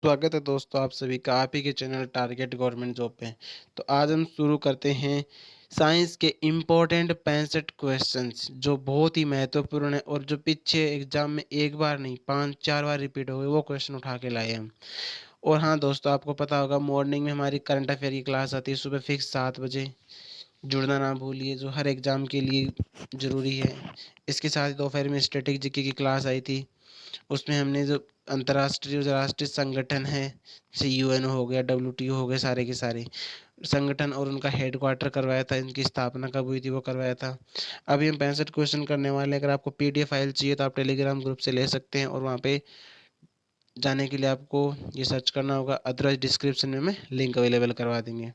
स्वागत है दोस्तों आप सभी का आप ही के चैनल टारगेट गवर्नमेंट जॉब पे। तो आज हम शुरू करते हैं साइंस के इम्पोर्टेंट 65 क्वेश्चंस जो बहुत ही महत्वपूर्ण है और जो पीछे एग्जाम में एक बार नहीं 5-4 बार रिपीट हो गए वो क्वेश्चन उठा के लाए हम। और हाँ दोस्तों, आपको पता होगा मॉर्निंग में हमारी करंट अफेयर की क्लास आती है सुबह फिक्स 7 बजे। जुड़ना ना भूलिए, जो हर एग्ज़ाम के लिए ज़रूरी है। इसके साथ ही दोपहर में स्टैटिक जीके की क्लास आई थी। उसमें हमने जो अंतर्राष्ट्रीय और राष्ट्रीय संगठन है, जैसे यूएनओ हो गया, डब्ल्यूटीओ हो गए, सारे के सारे संगठन और उनका हेडक्वार्टर करवाया था, इनकी स्थापना कब हुई थी वो करवाया था। अभी हम 65 क्वेश्चन करने वाले हैं। अगर आपको पीडीएफ फाइल चाहिए तो आप टेलीग्राम ग्रुप से ले सकते हैं और वहाँ पे जाने के लिए आपको ये सर्च करना होगा, अदरवाइज डिस्क्रिप्शन में लिंक अवेलेबल करवा देंगे।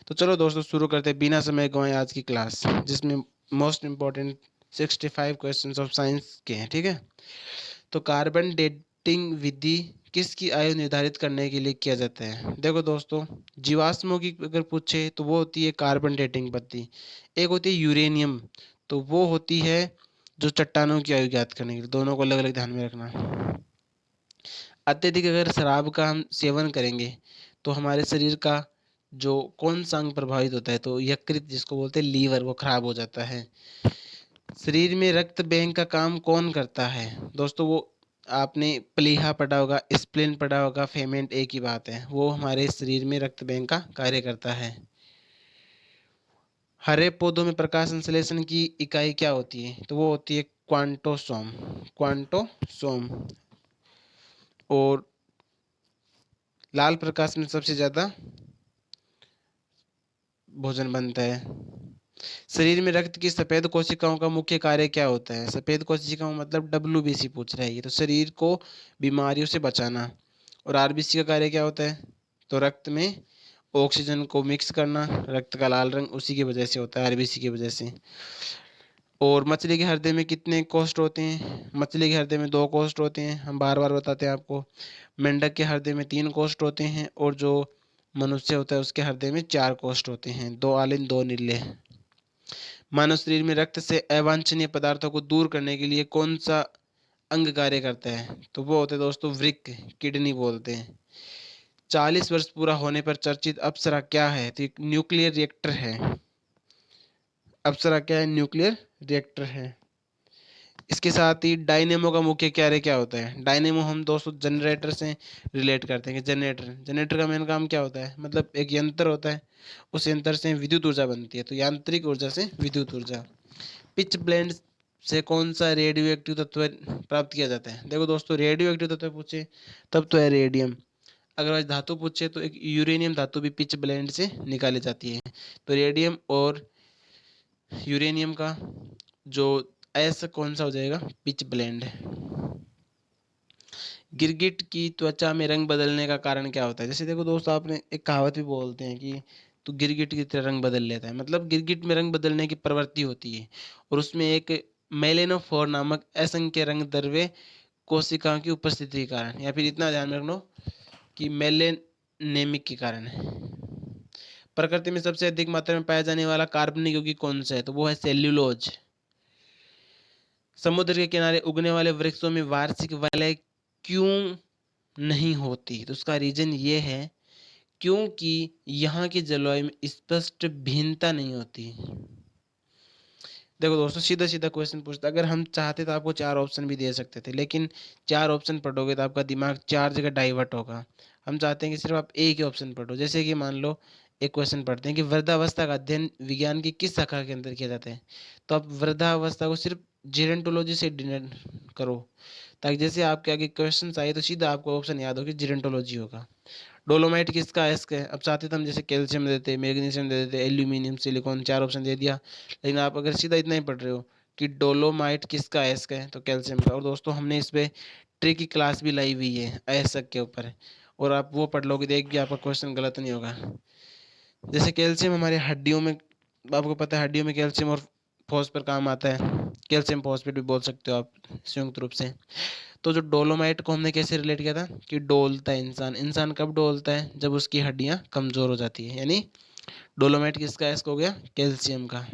तो चलो दोस्तों शुरू करते हैं बिना समय गंवाए आज की क्लास, जिसमें most important 65 question of science के हैं। ठीक है, तो कार्बन डेटिंग विधि किसकी आयु निर्धारित करने के लिए किया जाता है? देखो दोस्तों, जीवाश्मों की अगर पूछे तो वो होती है कार्बन डेटिंग पद्धति। एक होती है यूरेनियम, तो वो होती है जो चट्टानों की आयु ज्ञात करने के लिए। दोनों को अलग अलग ध्यान में रखना। अत्यधिक अगर शराब का हम सेवन करेंगे तो हमारे शरीर का जो कौन सा अंग प्रभावित होता है? तो यकृत, जिसको बोलते हैं लीवर, वो खराब हो जाता है। शरीर में रक्त बैंक का काम कौन करता है? दोस्तों वो आपने प्लीहा पढ़ा होगा, स्प्लीन पढ़ा होगा, फेमेंट एक ही बात है। वो हमारे शरीर में रक्त बैंक का कार्य करता है। हरे पौधों में प्रकाश संश्लेषण की इकाई क्या होती है? तो वो होती है क्वांटोसोम। क्वांटोसोम। और लाल प्रकाश में सबसे ज्यादा भोजन बनता है। शरीर में रक्त की सफेद कोशिकाओं का मुख्य कार्य क्या होता है? सफेद कोशिकाओं मतलब डब्ल्यूबीसी पूछ रहा है ये, तो शरीर को बीमारियों से बचाना। और आरबीसी का कार्य क्या होता है? तो रक्त में ऑक्सीजन को मिक्स करना। रक्त का लाल रंग उसी की वजह से होता है, आरबीसी की वजह से। और मछली के हृदय में कितने कोष्ठ होते हैं? मछली के हृदय में 2 कोष्ठ होते हैं, हम बार बार बताते हैं आपको। मेंढक के हृदय में 3 कोष्ठ होते हैं और जो मनुष्य होता है उसके हृदय में 4 कोष्ठ होते हैं, 2 आलिन 2 नीले। मानव शरीर में रक्त से अवांछनीय पदार्थों को दूर करने के लिए कौन सा अंग कार्य करता है? तो वो होते हैं दोस्तों वृक्क, किडनी बोलते हैं। 40 वर्ष पूरा होने पर चर्चित अप्सरा क्या है? तो एक न्यूक्लियर रिएक्टर है। अप्सरा क्या है? न्यूक्लियर रिएक्टर है। इसके साथ ही डायनेमो का मुख्य कार्य क्या होता है? डायनेमो हम दोस्तों जनरेटर से रिलेट करते हैं कि जनरेटर जनरेटर का मेन काम क्या होता है? मतलब एक यंत्र होता है, उस यंत्र से विद्युत ऊर्जा बनती है, तो यांत्रिक ऊर्जा से विद्युत ऊर्जा। पिच ब्लेंड से कौन सा रेडियो एक्टिव तत्व प्राप्त किया जाता है? देखो दोस्तों, रेडियो एक्टिव तत्व पूछे तब तो है रेडियम। अगर आज धातु पूछे तो एक यूरेनियम धातु भी पिच ब्लेंड से निकाली जाती है। तो रेडियम और यूरेनियम का जो ऐसा कौन सा हो जाएगा? Pitch blend. गिरगिट की त्वचा में रंग बदलने का कारण क्या होता है? जैसे देखो दोस्तों, आपने एक कहावत भी बोलते हैं कि तो गिरगिट की तरह रंग बदल लेता है। मतलब गिरगिट में रंग बदलने की प्रवृत्ति होती है और उसमें एक मेलेनोफोर नामक असंख्य रंग द्रव्य कोशिकाओं की उपस्थिति के कारण, या फिर इतना ध्यान रखना कि मेलेनेमिक के कारण है। प्रकृति में सबसे अधिक मात्रा में पाया जाने वाला कार्बनिक यौगिक कौन सा है? तो वो है सेल्यूलोज। समुद्र के किनारे उगने वाले वृक्षों में वार्षिक वलय क्यों नहीं होती? तो उसका रीजन ये है क्योंकि यहाँ की जलवायु में स्पष्ट भिन्नता नहीं होती। देखो दोस्तों, सीधा सीधा क्वेश्चन पूछता, अगर हम चाहते तो आपको 4 ऑप्शन भी दे सकते थे, लेकिन 4 ऑप्शन पढ़ोगे तो आपका दिमाग 4 जगह डाइवर्ट होगा। हम चाहते हैं कि सिर्फ आप एक ही ऑप्शन पढ़ो। जैसे कि मान लो एक क्वेश्चन पढ़ते हैं कि वृद्धावस्था का अध्ययन विज्ञान की किस शाखा के अंदर किया जाता है? तो आप वृद्धावस्था को सिर्फ जेरेंटोलॉजी से डिनोट करो, ताकि जैसे आपके आगे क्वेश्चन आए तो सीधा आपको ऑप्शन याद हो कि जेरेंटोलॉजी होगा। डोलोमाइट किसका अयस्क है? अब चाहते तो हम जैसे कैल्शियम दे देते, मैग्नीशियम दे देते, एल्यूमिनियम, सिलिकॉन, 4 ऑप्शन दे दिया। लेकिन आप अगर सीधा इतना ही पढ़ रहे हो कि डोलोमाइट किसका अयस्क है, तो कैल्शियम का। और दोस्तों हमने इस पे ट्रिक की क्लास भी लाई हुई है अयस्क के ऊपर, और आप वो पढ़ लोगे देख भी आपका क्वेश्चन गलत नहीं होगा। जैसे कैल्शियम हमारे हड्डियों में, आपको पता है हड्डियों में कैल्शियम और फॉस्फेट काम आता है। कैल्शियम फॉस्फेट भी बोल सकते हो आप संयुक्त रूप से। तो जो डोलोमाइट को हमने कैसे रिलेट किया था कि डोलता है इंसान। इंसान कब डोलता है? जब उसकी हड्डियां कमजोर हो जाती है। यानी डोलोमाइट किसका अयस्क हो गया? कैल्शियम का।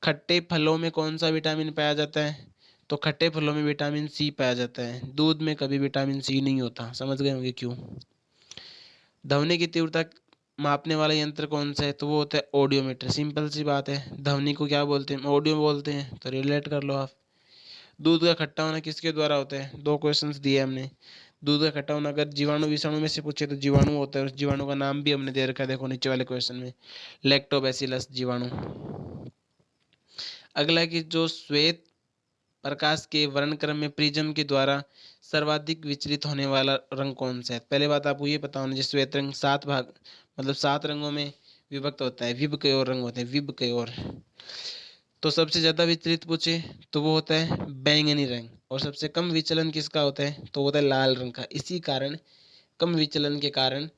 खट्टे फलों में कौन सा विटामिन पाया जाता है? तो खट्टे फलों में विटामिन सी पाया जाता है, दूध में कभी विटामिन सी नहीं होता। समझ गए होंगे क्यों। ध्वनि की तीव्रता मापने वाला यंत्र कौन सा है, तो वो होता है ऑडियोमीटर। सिंपल सी बात है, ध्वनि को क्या बोलते हैं, ऑडियो बोलते हैं, तो रिलेट कर लो आप। दूध का खट्टा होना किसके द्वारा होता है, दो क्वेश्चंस दिए हमने। दूध का खट्टा होना अगर जीवाणु विषाणु में से पूछे तो जीवाणु होता है, उस जीवाणु का नाम भी हमने दे रखा है, देखो नीचे वाले क्वेश्चन में, लैक्टोबैसिलस जीवाणु। अगला कि जो श्वेत प्रकाश के वर्णक्रम में प्रिज्म के द्वारा सर्वाधिक विचलित होने वाला रंग कौन सा है। पहले बात आपको ये पता होना चाहिए, श्वेत रंग 7 भाग मतलब 7 रंगों में विभक्त होता है, विभ के और रंग होते हैं, विभ के और। तो सबसे ज्यादा विचलित पूछे तो वो होता है बैंगनी रंग, और सबसे कम विचलन किसका होता है, तो होता है लाल रंग का। इसी कारण कम विचलन के कारण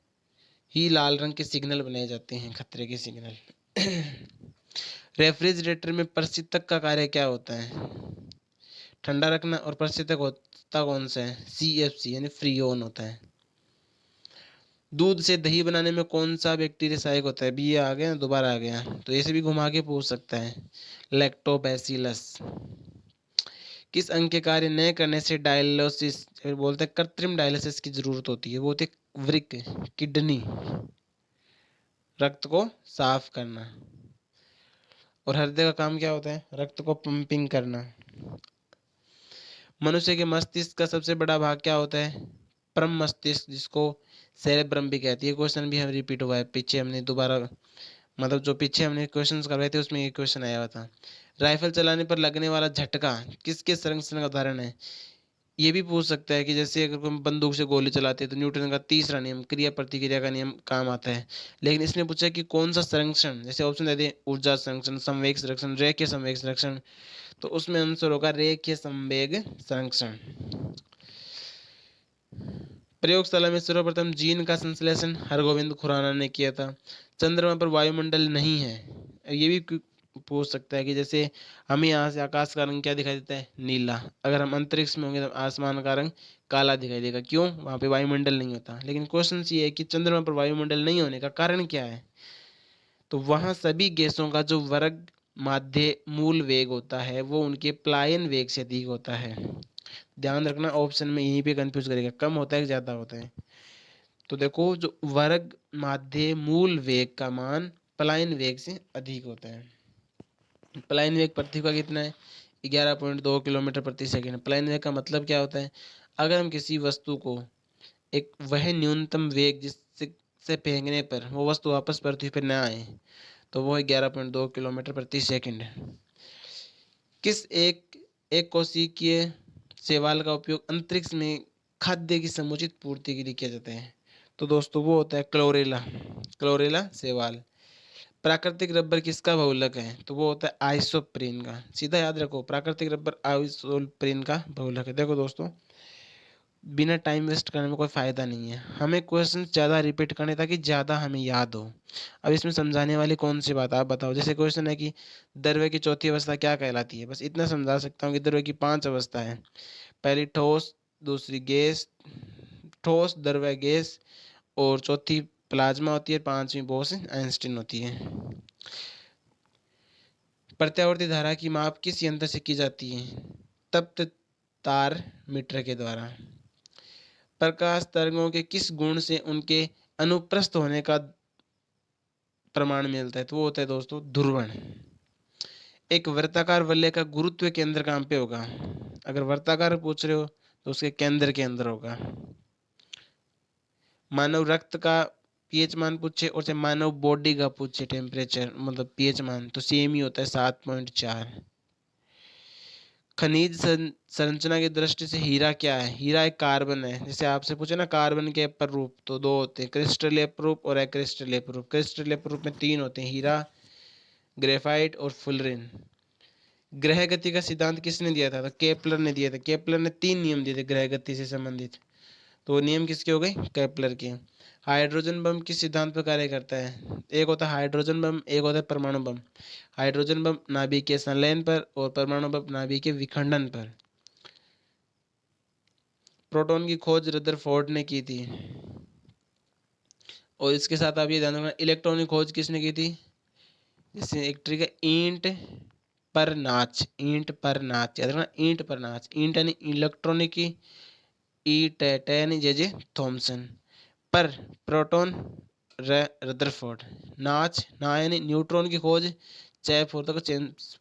ही लाल रंग के सिग्नल बनाए जाते हैं, खतरे के सिग्नल। रेफ्रिजरेटर में प्रशीतक का कार्य क्या होता है, ठंडा रखना, और प्रशीतक होता कौन सा है, CFC यानी फ्रीओन होता है। दूध से दही बनाने में कौन सा बैक्टीरिया सहायक होता है, भी ये आ गया दोबारा आ गया, तो ऐसे भी घुमा के पूछ सकता है, लैक्टोबैसिलस। किस अंग के कार्य न करने से डायलिसिस बोलते हैं, कृत्रिम डायलिसिस की जरूरत होती है, वो होती है वृक्क, किडनी, रक्त को साफ करना। और हृदय का काम क्या होता है, रक्त को पंपिंग करना। मनुष्य के मस्तिष्क का सबसे बड़ा भाग क्या होता है, परम मस्तिष्क, जिसको सेरेब्रम भी कहती है। क्वेश्चन भी हम रिपीट हुआ है, पीछे हमने दोबारा मतलब जो पीछे हमने क्वेश्चंस करवाए थे उसमें ये क्वेश्चन आया हुआ था। राइफल चलाने पर लगने वाला झटका किसके संरक्षण का उदाहरण है, ये भी पूछ सकता है कि जैसे अगर हम बंदूक से गोली चलाते हैं तो न्यूटन का तीसरा नियम क्रिया प्रतिक्रिया का नियम काम आता है। लेकिन इसने पूछा कि कौन सा संरक्षण, जैसे ऑप्शन दे दिए ऊर्जा संरक्षण, संवेग संरक्षण, रेखीय संवेग संरक्षण, तो उसमें आंसर होगा रेखीय संवेग संरक्षण। प्रयोगशाला में सर्वप्रथम जीन का संश्लेषण हरगोविंद खुराना ने किया था। चंद्रमा पर वायुमंडल नहीं है, ये भी पूछ सकता है कि जैसे हमें यहाँ से आकाश का रंग क्या दिखाई देता है, नीला, अगर हम अंतरिक्ष में होंगे तो आसमान का रंग काला दिखाई देगा, क्यों, वहाँ पे वायुमंडल नहीं होता। लेकिन क्वेश्चन ये है कि चंद्रमा पर वायुमंडल नहीं होने का कारण क्या है, तो वहाँ सभी गैसों का जो वर्ग माध्य मूल वेग होता है वो उनके प्लायन वेग से अधिक होता है। ध्यान रखना, ऑप्शन में यहीं पे कंफ्यूज करेगा, कम होता है कि ज़्यादा होता है। तो देखो जो वर्ग माध्य मूल वेग का मान पलायन वेग से अधिक होता है। पलायन वेग पृथ्वी का कितना है, 11.2 किलोमीटर प्रति सेकंड। पलायन वेग का मतलब क्या होता है, अगर हम किसी वस्तु को एक वह न्यूनतम वेग जिससे से फेंकने पर वो वस्तु वापस पृथ्वी पर न आए तो वो 11.2 किलोमीटर प्रति सेकंड है। किस एक एक कोशिकीय शैवाल का उपयोग अंतरिक्ष में खाद्य की समुचित पूर्ति के लिए किया जाता है, तो दोस्तों वो होता है क्लोरेला, क्लोरेला शैवाल। प्राकृतिक रबर किसका बहुलक है, तो वो होता है आइसोप्रीन का। सीधा याद रखो, प्राकृतिक रबर आइसोप्रीन का बहुलक है। देखो दोस्तों, बिना टाइम वेस्ट करने में कोई फायदा नहीं है, हमें क्वेश्चन ज़्यादा रिपीट करने ताकि ज़्यादा हमें याद हो। अब इसमें समझाने वाली कौन सी बात आप बताओ, जैसे क्वेश्चन है कि द्रव्य की चौथी अवस्था क्या कहलाती है, बस इतना समझा सकता हूँ कि द्रव्य की 5 अवस्था है, पहली ठोस, दूसरी गैस, ठोस द्रव्य गैस, और चौथी प्लाज्मा होती है, पांचवी बोस आइंस्टीन होती है। प्रत्यावर्ती धारा की माप किस यंत्र से की जाती है, तप्त तार मीटर के द्वारा। प्रकाश तरंगों के किस गुण से उनके अनुप्रस्थ होने का प्रमाण मिलता है, तो वो होता है दोस्तों ध्रुवण। एक वृत्ताकार वलय का गुरुत्व केंद्र कहाँ पे होगा, अगर वृत्ताकार पूछ रहे हो तो उसके केंद्र के अंदर होगा। मानव रक्त का पीएच मान पूछे और चाहे मानव बॉडी का पूछे टेम्परेचर मतलब पीएच मान, तो सेम ही होता है 7.4। खनिज संरचना की दृष्टि से हीरा क्या है, हीरा एक कार्बन है। जैसे आपसे पूछे ना कार्बन के अपर तो दो होते हैं, क्रिस्टल अपर और अक्रिस्टल अपर। क्रिस्टल अपर में 3 होते हैं, हीरा, ग्रेफाइट और फुलरिन। ग्रह गति का सिद्धांत किसने दिया था, तो केपलर ने दिया था। केपलर ने 3 नियम दिए थे ग्रह गति से संबंधित, तो वो नियम किसके हो गए, केपलर के। हाइड्रोजन बम किस सिद्धांत पर कार्य करता है, एक होता है हाइड्रोजन बम, एक होता है परमाणु बम। हाइड्रोजन बम नाभिकीय संलयन पर और परमाणु बम नाभिकीय विखंडन पर। प्रोटॉन की खोज रदरफोर्ड ने की थी। और इसके साथ आप ये ध्यान रखना, इलेक्ट्रॉन की खोज किसने की थी, जैसे एक ट्रिक है ईंट पर नाच, ईंट पर नाच, याद रखना ईंट पर नाच। ईंट यानी इलेक्ट्रॉनिक, ई टेट यानी जे थॉमसन। पर प्रोटॉन रदरफोर्ड। नाच ना यानी न्यूट्रॉन की खोज चैमफोर्ड को जेम्स,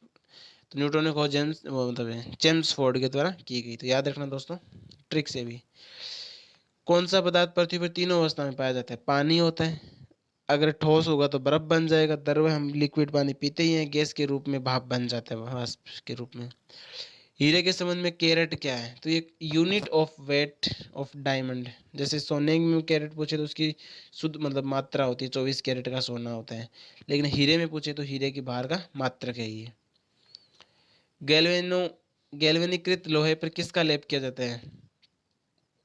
तो न्यूट्रॉन की खोज जेम्स वो मतलब चेम्सफोर्ड के द्वारा की गई। तो याद रखना दोस्तों ट्रिक से भी। कौन सा पदार्थ पृथ्वी पर तीनों अवस्था में पाया जाता है? पानी होता है, अगर ठोस होगा तो बर्फ बन जाएगा, द्रव हम लिक्विड पानी पीते ही हैं, गैस के रूप में भाप बन जाता है वाष्प के रूप में। हीरे के संबंध में कैरेट क्या है? तो ये unit of weight of diamond. जैसे सोने में कैरेट पूछे तो उसकी शुद्ध मतलब मात्रा होती है, 24 कैरेट का सोना होता है, लेकिन हीरे में पूछे तो हीरे की भार का मात्रक है ये। गैल्वेनो गैल्वेनीकृत लोहे पर किसका लेप किया जाता है?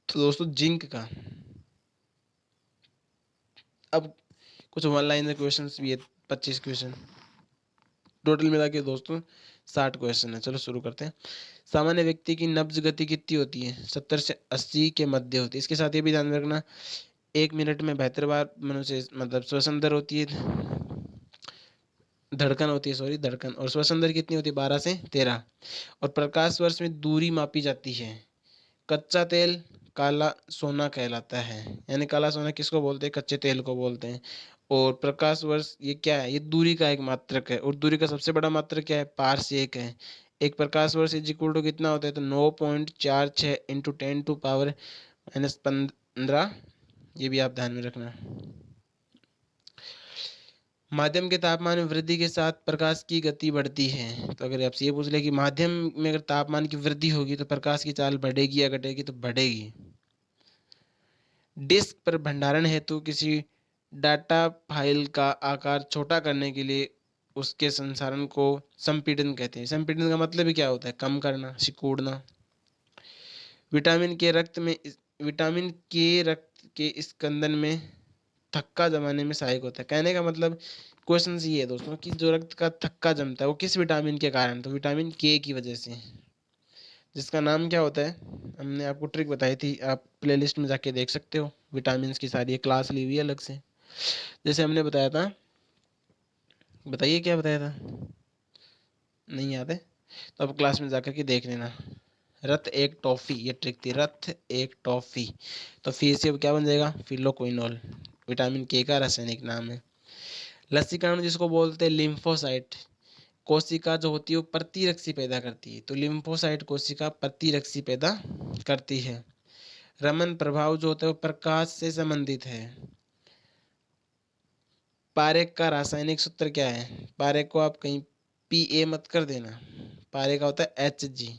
तो दोस्तों जिंक का। अब कुछ वन लाइनर क्वेश्चंस भी है, 25 क्वेश्चन टोटल मिला के दोस्तों 60 क्वेश्चन है। चलो शुरू करते हैं। सामान्य व्यक्ति की नब्ज गति कितनी होती है? 70 से 80 के मध्य होती है। इसके साथ ये भी ध्यान में रखना 1 मिनट में 72 बार मनुष्य मतलब श्वसन दर होती है, धड़कन होती है, सॉरी धड़कन, और श्वसन दर कितनी होती है? 12 से 13। और प्रकाश वर्ष में दूरी मापी जाती है। कच्चा तेल काला सोना कहलाता है, यानी काला सोना किसको बोलते हैं? कच्चे तेल को बोलते हैं। और प्रकाश वर्ष ये क्या है? ये दूरी का एक मात्रक है, और दूरी का सबसे बड़ा मात्रक क्या है? पारसेक है। एक प्रकाश वर्ष इज इक्वल टू कितना होता है? तो 9.46 इंटू 10⁻⁻15। ये भी आप ध्यान में रखना। माध्यम के तापमान में वृद्धि के साथ प्रकाश की गति बढ़ती है। तो अगर आपसे ये पूछ ले कि माध्यम में अगर तापमान की वृद्धि होगी तो प्रकाश की चाल बढ़ेगी या घटेगी? तो बढ़ेगी। डिस्क पर भंडारण हेतु किसी डाटा फाइल का आकार छोटा करने के लिए उसके संसारण को संपीड़न कहते हैं। संपीड़न का मतलब ही क्या होता है? कम करना, सिकुड़ना। विटामिन के रक्त के स्कंदन में थक्का जमाने में सहायक होता है। कहने का मतलब क्वेश्चन ये है दोस्तों कि जो रक्त का थक्का जमता है वो किस विटामिन के कारण? तो विटामिन के की वजह से, जिसका नाम क्या होता है? हमने आपको ट्रिक बताई थी, आप प्लेलिस्ट में जाके देख सकते हो। विटामिन की सारी क्लास ली हुई है अलग से। जैसे हमने बताया था, बताइए क्या बताया था, नहीं याद है? तो आप क्लास में जाकर के देख लेना। रथ एक टॉफी, ये ट्रिक थी, रथ एक टॉफी। तो फिर से अब क्या बन जाएगा? फिलोक्विनोल। विटामिन के का रासायनिक नाम है। लसीकरण जिसको बोलते हैं लिम्फोसाइट, कोशिका जो होती है वो प्रतिरक्षी पैदा करती है। तो लिम्फोसाइट कोशिका प्रतिरक्षी पैदा करती है। रमन प्रभाव जो होता है वो प्रकाश से संबंधित है। पारेख का रासायनिक सूत्र क्या है? पारेख को आप कहीं पी मत कर देना, पारे का होता है Hg,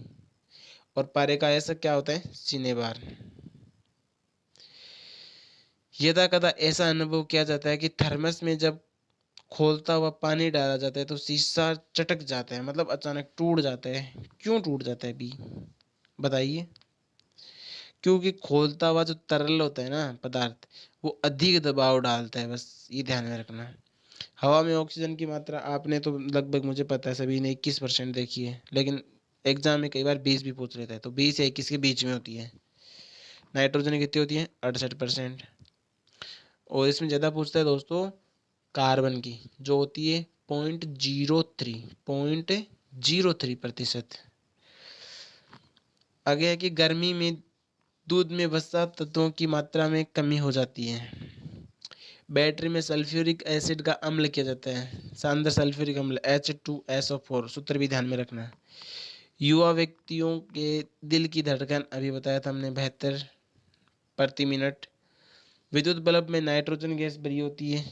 और पारे का ऐसा क्या होता है? सिनेबार। यदा कदा ऐसा अनुभव किया जाता है कि थर्मस में जब खोलता हुआ पानी डाला जाता है तो शीशा चटक जाता है, मतलब अचानक टूट जाता है। क्यों टूट जाता है भी बताइए? क्योंकि खोलता हुआ जो तरल होता है ना पदार्थ, वो अधिक दबाव डालता है, बस ये ध्यान में रखना। हवा में ऑक्सीजन की मात्रा आपने तो लगभग मुझे पता है सभी ने 21% देखी है, लेकिन एग्जाम में कई बार 20 भी पूछ लेता है, तो 20 या 21 के बीच में होती है। नाइट्रोजन कितनी होती है? 68%। और इसमें ज़्यादा पूछता है दोस्तों कार्बन की, जो होती है 0.03%। आगे है कि गर्मी में दूध में वसा तत्वों की मात्रा में कमी हो जाती है। बैटरी में सल्फ्यूरिक एसिड का अम्ल किया जाता है, सांद्र सल्फ्यूरिक अम्ल H2SO4। सूत्र भी ध्यान में रखना। युवा व्यक्तियों के दिल की धड़कन अभी बताया था हमने 72 प्रति मिनट। विद्युत बल्ब में नाइट्रोजन गैस भरी होती है।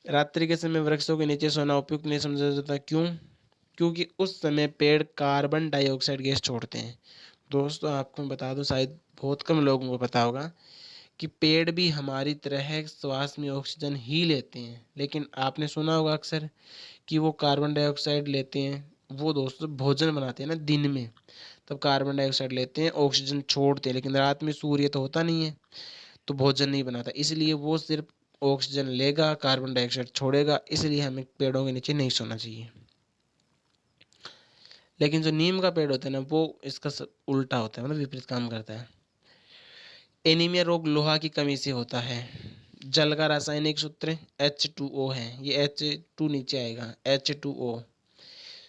रात्रि के समय वृक्षों के नीचे सोना उपयुक्त नहीं समझा जाता, क्यों? क्योंकि उस समय पेड़ कार्बन डाइऑक्साइड गैस छोड़ते हैं। दोस्तों आपको मैं बता दूं, शायद बहुत कम लोगों को पता होगा कि पेड़ भी हमारी तरह श्वास में ऑक्सीजन ही लेते हैं, लेकिन आपने सुना होगा अक्सर कि वो कार्बन डाइऑक्साइड लेते हैं। वो दोस्तों भोजन बनाते हैं ना दिन में, तब कार्बन डाइऑक्साइड लेते हैं, ऑक्सीजन छोड़ते हैं, लेकिन रात में सूर्य तो होता नहीं है तो भोजन नहीं बनाता, इसलिए वो सिर्फ ऑक्सीजन लेगा, कार्बन डाइऑक्साइड छोड़ेगा। इसलिए हमें पेड़ों के नीचे नहीं सोना चाहिए। लेकिन जो नीम का पेड़ होता है ना, वो इसका उल्टा होता है, मतलब विपरीत काम करता है। एनीमिया रोग लोहा की कमी से होता है। जल का रासायनिक सूत्र H2O है, ये H2 नीचे आएगा, H2O।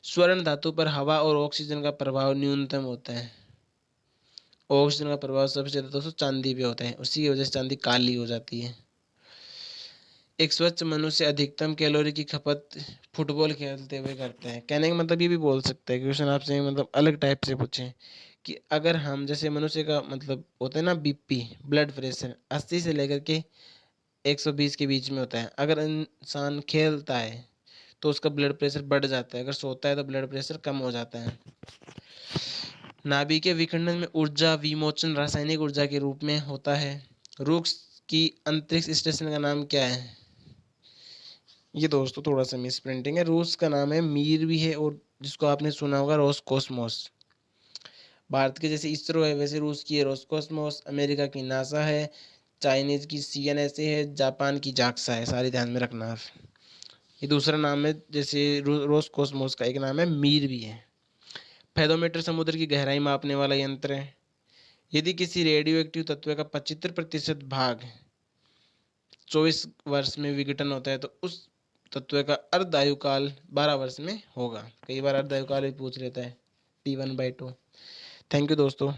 स्वर्ण धातु पर हवा और ऑक्सीजन का प्रभाव न्यूनतम होता है। ऑक्सीजन का प्रभाव सबसे ज्यादा दोस्तों चांदी पे होता है, उसी की वजह से चांदी काली हो जाती है। एक स्वच्छ मनुष्य अधिकतम कैलोरी की खपत फुटबॉल खेलते हुए करता है। कहने का मतलब ये भी बोल सकता है, क्वेश्चन आपसे मतलब अलग टाइप से पूछें कि अगर हम जैसे मनुष्य का मतलब होता है ना बीपी, ब्लड प्रेशर 80 से लेकर के 120 के बीच में होता है। अगर इंसान खेलता है तो उसका ब्लड प्रेशर बढ़ जाता है, अगर सोता है तो ब्लड प्रेशर कम हो जाता है। नाभिकीय विखंडन में ऊर्जा विमोचन रासायनिक ऊर्जा के रूप में होता है। रूस की अंतरिक्ष स्टेशन का नाम क्या है? ये दोस्तों थोड़ा सा मिस प्रिंटिंग है, रूस का नाम है मीर भी है, और जिसको आपने सुना होगा रोसकोसमोस। भारत के जैसे इसरो है वैसे रूस की है रोसकोसमोस, अमेरिका की नासा है, चाइनीज की सीएनएसए है, जापान की जाक्सा है, सारे ध्यान में रखना आप। ये दूसरा नाम है, जैसे रोसकोसमोस का एक नाम है मीर भी है। फेदोमीटर समुद्र की गहराई मापने वाला यंत्र है। यदि किसी रेडियो एक्टिव तत्व का 75% भाग 24 वर्ष में विघटन होता है तो उस तत्व का अर्ध आयुकाल 12 वर्ष में होगा। कई बार अर्ध आयुकाल भी पूछ लेता है, T1/2। थैंक यू दोस्तों।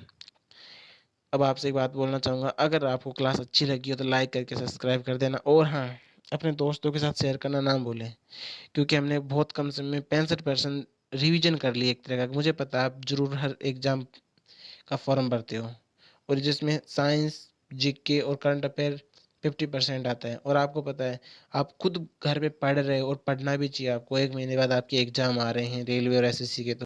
अब आपसे एक बात बोलना चाहूँगा, अगर आपको क्लास अच्छी लगी हो तो लाइक करके सब्सक्राइब कर देना, और हाँ, अपने दोस्तों के साथ शेयर करना ना भूलें, क्योंकि हमने बहुत कम समय में 65% रिवीजन कर ली एक तरह का। मुझे पता है आप जरूर हर एग्जाम का फॉर्म भरते हो, और जिसमें साइंस, जीके और करंट अफेयर 50% आता है, और आपको पता है आप खुद घर पे पढ़ रहे हो, और पढ़ना भी चाहिए आपको। 1 महीने बाद आपके एग्जाम आ रहे हैं रेलवे और एसएससी के, तो